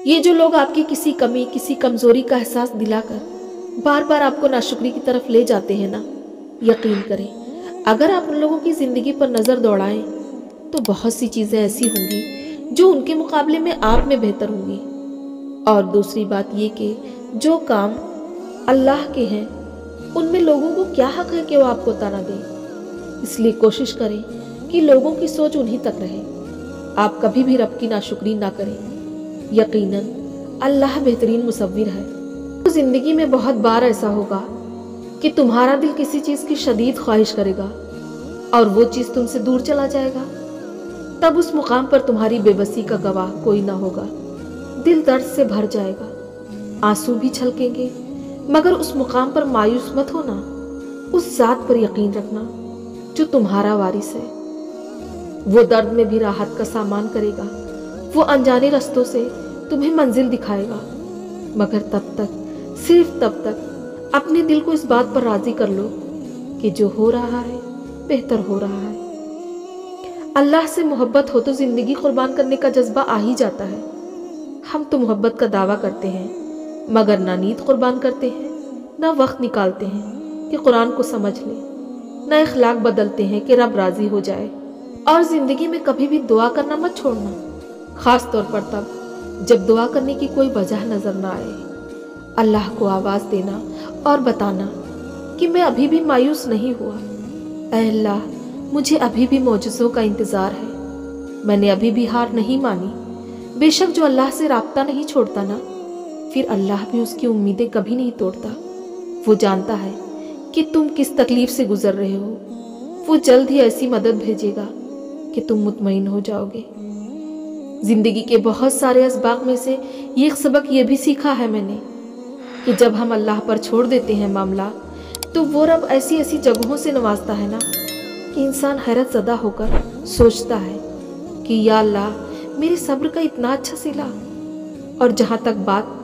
ये जो लोग आपकी किसी कमी, किसी कमजोरी का एहसास दिलाकर बार बार आपको नाशुक्री की तरफ ले जाते हैं ना, यकीन करें अगर आप उन लोगों की जिंदगी पर नजर दौड़ाएं तो बहुत सी चीजें ऐसी होंगी जो उनके मुकाबले में आप में बेहतर होंगी। और दूसरी बात ये कि जो काम अल्लाह के हैं उनमें लोगों को क्या हक है कि वो आपको ताना दें। इसलिए कोशिश करें कि लोगों की सोच उन्हीं तक रहे। आप कभी भी रब की नाशुक्री ना करें। यकीनन अल्लाह बेहतरीन मुसव्विर है। तो जिंदगी में बहुत बार ऐसा होगा कि तुम्हारा दिल किसी चीज की शदीद ख्वाहिश करेगा और वो चीज तुमसे दूर चला जाएगा। तब उस मुकाम पर तुम्हारी बेबसी का गवाह कोई ना होगा। दिल दर्द से भर जाएगा, आंसू भी छलकेंगे, मगर उस मुकाम पर मायूस मत होना। उस जात पर यकीन रखना जो तुम्हारा वारिस है। वो दर्द में भी राहत का सामान करेगा। वो अनजाने रास्तों से तुम्हें मंजिल दिखाएगा। मगर तब तक, सिर्फ तब तक अपने दिल को इस बात पर राजी कर लो कि जो हो रहा है बेहतर हो रहा है। अल्लाह से मोहब्बत हो तो जिंदगी कुर्बान करने का जज्बा आ ही जाता है। हम तो मोहब्बत का दावा करते हैं मगर ना नींद कुर्बान करते हैं, ना वक्त निकालते हैं कि कुरान को समझ लें, ना इखलाक बदलते हैं कि रब राजी हो जाए। और जिंदगी में कभी भी दुआ करना मत छोड़ना, खास तौर पर तब जब दुआ करने की कोई वजह नजर ना आए। अल्लाह को आवाज देना और बताना कि मैं अभी भी मायूस नहीं हुआ। ऐ अल्लाह, मुझे अभी भी मौजज़ों का इंतजार है। मैंने अभी भी हार नहीं मानी। बेशक जो अल्लाह से राब्ता नहीं छोड़ता ना, फिर अल्लाह भी उसकी उम्मीदें कभी नहीं तोड़ता। वो जानता है कि तुम किस तकलीफ से गुजर रहे हो। वो जल्द ही ऐसी मदद भेजेगा कि तुम मुतमईन हो जाओगे। जिंदगी के बहुत सारे असबाब में से एक सबक ये भी सीखा है मैंने कि जब हम अल्लाह पर छोड़ देते हैं मामला, तो वो रब ऐसी ऐसी जगहों से नवाजता है ना कि इंसान हैरत ज़दा होकर सोचता है कि या अल्लाह, मेरे सब्र का इतना अच्छा सिला। और जहाँ तक बात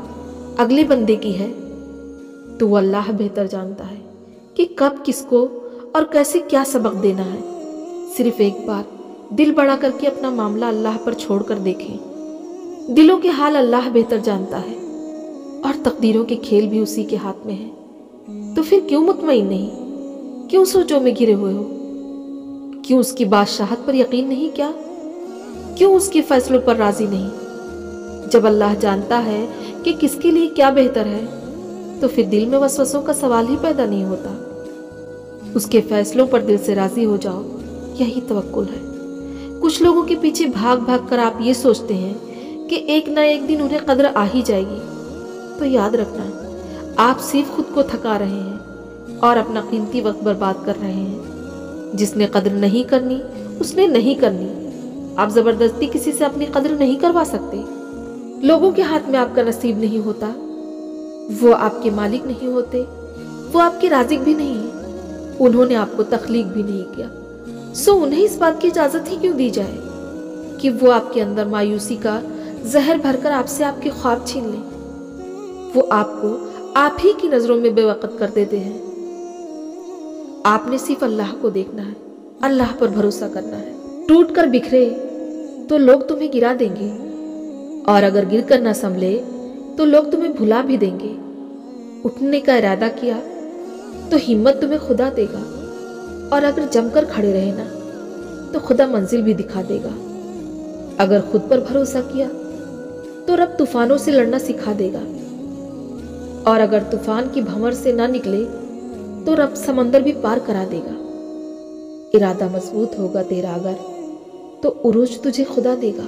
अगले बंदे की है तो वो अल्लाह बेहतर जानता है कि कब किसको और कैसे क्या सबक देना है। सिर्फ एक बार दिल बड़ा करके अपना मामला अल्लाह पर छोड़कर देखें। दिलों के हाल अल्लाह बेहतर जानता है और तकदीरों के खेल भी उसी के हाथ में है। तो फिर क्यों मुतमईन नहीं, क्यों सोचों में घिरे हुए हो? क्यों उसकी बादशाहत पर यकीन नहीं क्या? क्यों उसके फैसलों पर राजी नहीं? जब अल्लाह जानता है कि किसके लिए क्या बेहतर है, तो फिर दिल में वसवसों का सवाल ही पैदा नहीं होता। उसके फैसलों पर दिल से राजी हो जाओ, यही तवक्कुल है। कुछ लोगों के पीछे भाग भाग कर आप ये सोचते हैं कि एक ना एक दिन उन्हें कद्र आ ही जाएगी। तो याद रखना, आप सिर्फ खुद को थका रहे हैं और अपना कीमती वक्त बर्बाद कर रहे हैं। जिसने कद्र नहीं करनी उसने नहीं करनी। आप जबरदस्ती किसी से अपनी कद्र नहीं करवा सकते। लोगों के हाथ में आपका नसीब नहीं होता। वो आपके मालिक नहीं होते, वो आपके राज़िक भी नहीं है। उन्होंने आपको तख्लीक भी नहीं किया, सो उन्हें इस बात की इजाजत ही क्यों दी जाए कि वो आपके अंदर मायूसी का जहर भरकर आपसे आपके ख्वाब छीन लें। वो आपको आप ही की नजरों में बेवकत कर देते हैं। आपने सिर्फ अल्लाह को देखना है, अल्लाह पर भरोसा करना है। टूट कर बिखरे तो लोग तुम्हें गिरा देंगे, और अगर गिर कर न संभले तो लोग तुम्हें भुला भी देंगे। उठने का इरादा किया तो हिम्मत तुम्हें खुदा देगा, और अगर जमकर खड़े रहे ना तो खुदा मंजिल भी दिखा देगा। अगर खुद पर भरोसा किया तो रब तूफानों से लड़ना सिखा देगा, और अगर तूफान की भंवर से ना निकले तो रब समंदर भी पार करा देगा। इरादा मजबूत होगा तेरा अगर, तो उरूज तुझे खुदा देगा।